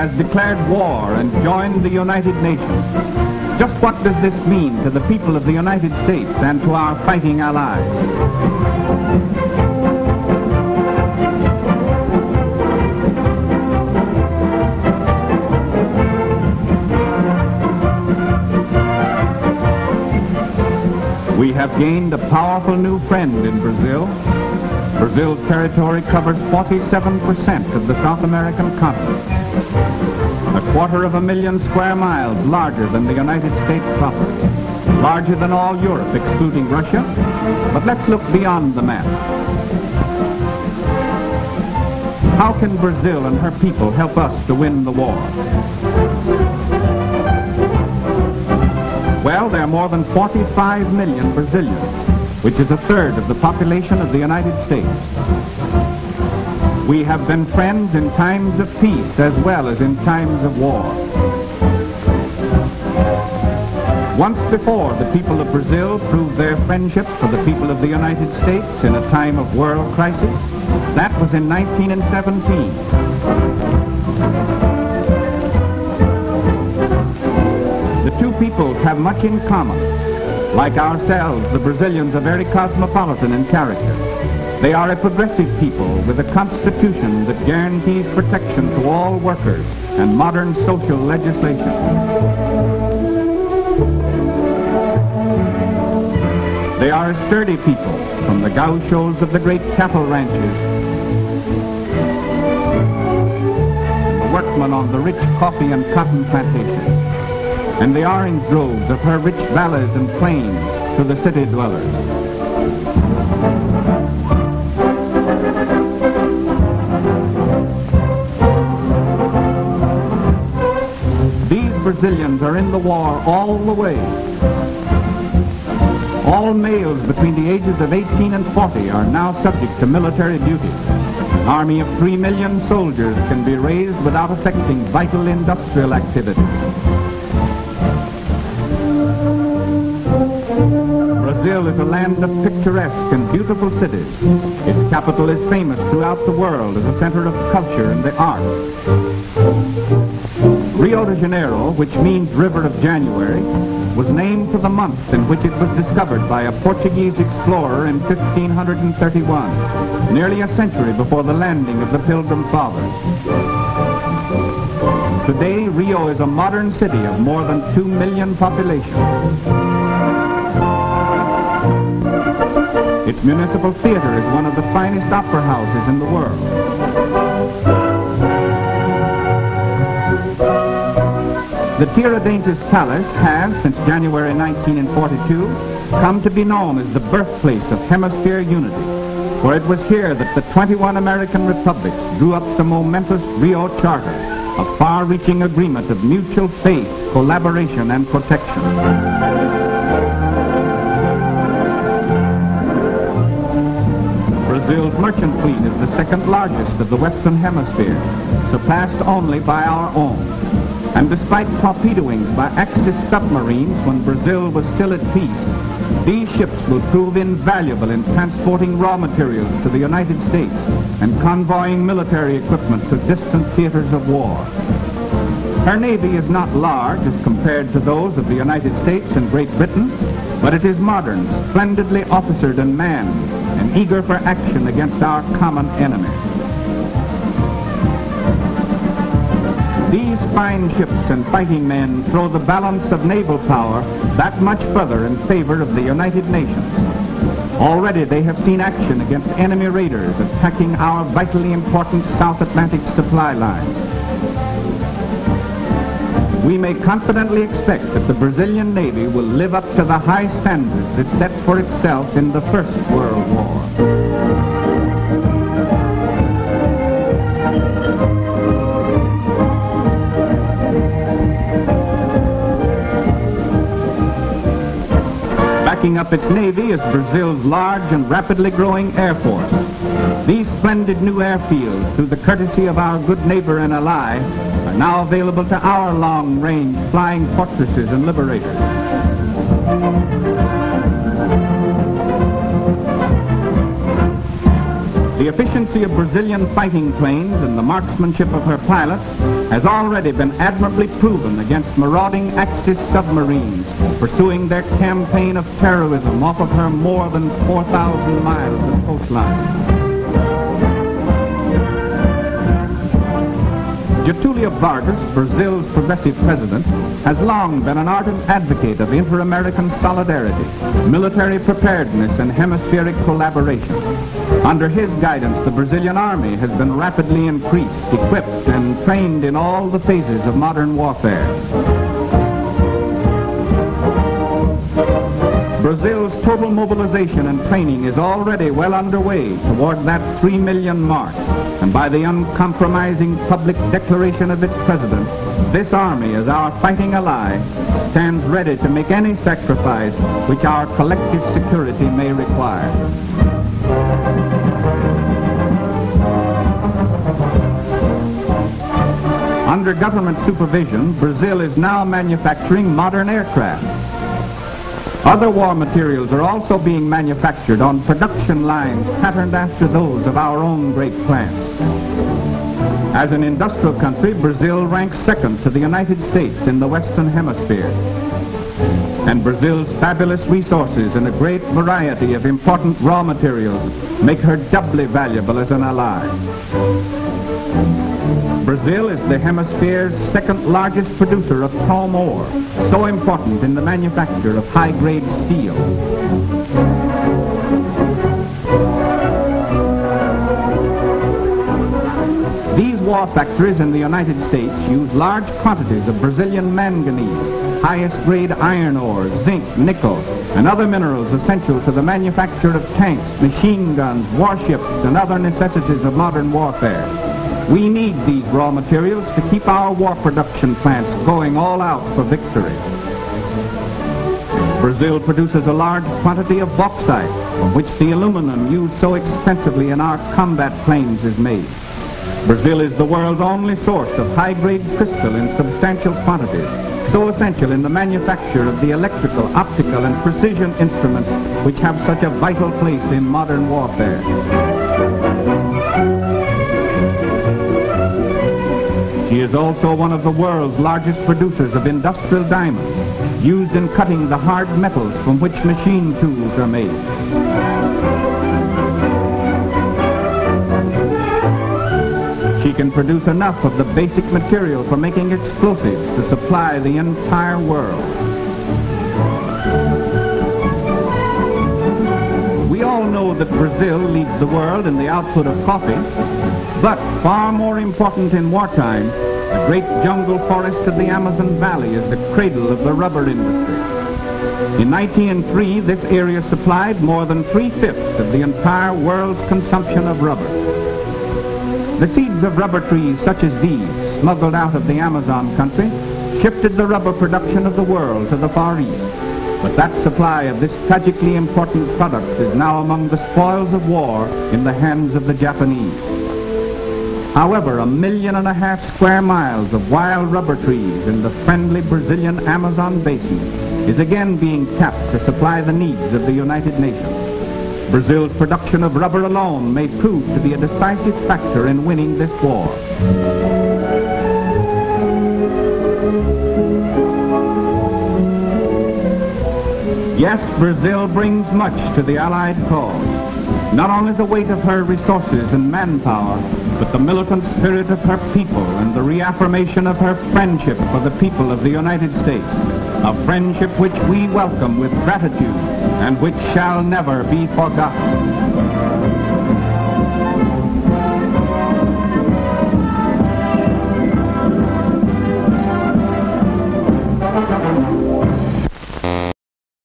has declared war and joined the United Nations. Just what does this mean to the people of the United States and to our fighting allies? We have gained a powerful new friend in Brazil. Brazil's territory covers 47% of the South American continent. 250,000 square miles larger than the United States proper. Larger than all Europe, excluding Russia. But let's look beyond the map. How can Brazil and her people help us to win the war? Well, there are more than 45 million Brazilians, which is a third of the population of the United States. We have been friends in times of peace as well as in times of war. Once before, the people of Brazil proved their friendship for the people of the United States in a time of world crisis. That was in 1917. The two peoples have much in common. Like ourselves, the Brazilians are very cosmopolitan in character. They are a progressive people with a constitution that guarantees protection to all workers and modern social legislation. They are a sturdy people, from the gauchos of the great cattle ranches, the workmen on the rich coffee and cotton plantations, and the orange groves of her rich valleys and plains to the city dwellers. These Brazilians are in the war all the way. All males between the ages of 18 and 40 are now subject to military duty. An army of 3 million soldiers can be raised without affecting vital industrial activity. Brazil is a land of picturesque and beautiful cities. Its capital is famous throughout the world as a center of culture and the arts. Rio de Janeiro, which means River of January, was named for the month in which it was discovered by a Portuguese explorer in 1531, nearly a century before the landing of the Pilgrim Fathers. Today, Rio is a modern city of more than 2 million population. Its municipal theater is one of the finest opera houses in the world. The Tiradentes Palace has, since January 1942, come to be known as the birthplace of Hemisphere unity, for it was here that the 21 American republics drew up the momentous Rio Charter, a far-reaching agreement of mutual faith, collaboration, and protection. Brazil's merchant fleet is the second largest of the Western Hemisphere, surpassed only by our own. And despite torpedoings by Axis submarines when Brazil was still at peace, these ships will prove invaluable in transporting raw materials to the United States and convoying military equipment to distant theaters of war. Her navy is not large as compared to those of the United States and Great Britain, but it is modern, splendidly officered and manned, and eager for action against our common enemy. These fine ships and fighting men throw the balance of naval power that much further in favor of the United Nations. Already they have seen action against enemy raiders attacking our vitally important South Atlantic supply lines. We may confidently expect that the Brazilian Navy will live up to the high standards it set for itself in the First World War. Backing up its navy is Brazil's large and rapidly growing air force. These splendid new airfields, through the courtesy of our good neighbor and ally, are now available to our long-range flying fortresses and liberators. The efficiency of Brazilian fighting planes and the marksmanship of her pilots has already been admirably proven against marauding Axis submarines pursuing their campaign of terrorism off of her more than 4,000 miles of coastline. Getulio Vargas, Brazil's progressive president, has long been an ardent advocate of inter-American solidarity, military preparedness, and hemispheric collaboration. Under his guidance, the Brazilian army has been rapidly increased, equipped, and trained in all the phases of modern warfare. Brazil's total mobilization and training is already well underway toward that 3 million mark. And by the uncompromising public declaration of its president, this army, as our fighting ally, stands ready to make any sacrifice which our collective security may require. Under government supervision, Brazil is now manufacturing modern aircraft. Other war materials are also being manufactured on production lines patterned after those of our own great plants. As an industrial country, Brazil ranks second to the United States in the Western Hemisphere. And Brazil's fabulous resources and a great variety of important raw materials make her doubly valuable as an ally. Brazil is the hemisphere's second largest producer of chrome ore, so important in the manufacture of high-grade steel. These war factories in the United States use large quantities of Brazilian manganese, highest-grade iron ore, zinc, nickel, and other minerals essential to the manufacture of tanks, machine guns, warships, and other necessities of modern warfare. We need these raw materials to keep our war production plants going all out for victory. Brazil produces a large quantity of bauxite, from which the aluminum used so extensively in our combat planes is made. Brazil is the world's only source of high-grade crystal in substantial quantities, so essential in the manufacture of the electrical, optical, and precision instruments which have such a vital place in modern warfare. She is also one of the world's largest producers of industrial diamonds, used in cutting the hard metals from which machine tools are made. She can produce enough of the basic material for making explosives to supply the entire world. We all know that Brazil leads the world in the output of coffee, but far more important in wartime, the great jungle forest of the Amazon Valley is the cradle of the rubber industry. In 1903, this area supplied more than 3/5 of the entire world's consumption of rubber. The seeds of rubber trees such as these, smuggled out of the Amazon country, shifted the rubber production of the world to the Far East. But that supply of this tragically important product is now among the spoils of war in the hands of the Japanese. However, 1.5 million square miles of wild rubber trees in the friendly Brazilian Amazon basin is again being tapped to supply the needs of the United Nations. Brazil's production of rubber alone may prove to be a decisive factor in winning this war. Yes, Brazil brings much to the Allied cause. Not only the weight of her resources and manpower, but the militant spirit of her people and the reaffirmation of her friendship for the people of the United States, a friendship which we welcome with gratitude and which shall never be forgotten.